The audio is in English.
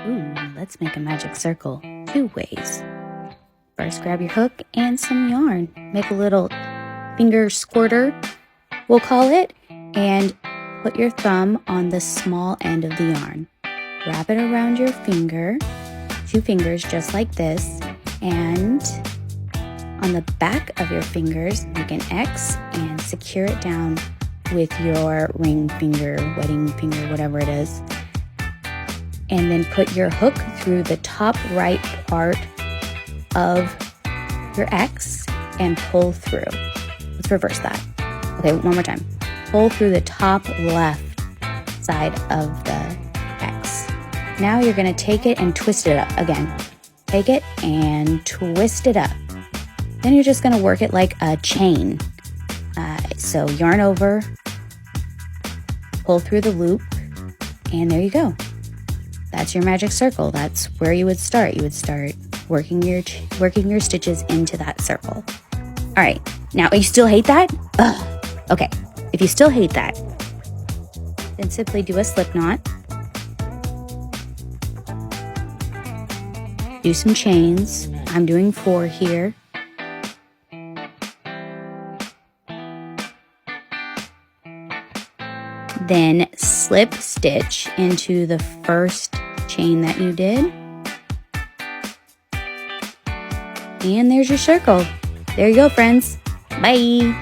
Ooh, let's make a magic circle 2 ways. First, grab your hook and some yarn. Make a little finger squirter, we'll call it, and put your thumb on the small end of the yarn. Wrap it around your finger, 2 fingers just like this, and on the back of your fingers, make an X and secure it down with your ring finger, wedding finger, whatever it is. And then put your hook through the top right part of your X and pull through. Let's reverse that. Okay, one more time. Pull through the top left side of the X. Now you're gonna take it and twist it up again. Take it and twist it up. Then you're just gonna work it like a chain. So yarn over, pull through the loop, and there you go. That's your magic circle. That's where you would start. You would start working your stitches into that circle. All right, now you still hate that? Ugh. Okay, if you still hate that, then simply do a slip knot. Do some chains. I'm doing 4 here. Then slip stitch into the first chain that you did. And there's your circle. There you go, friends. Bye.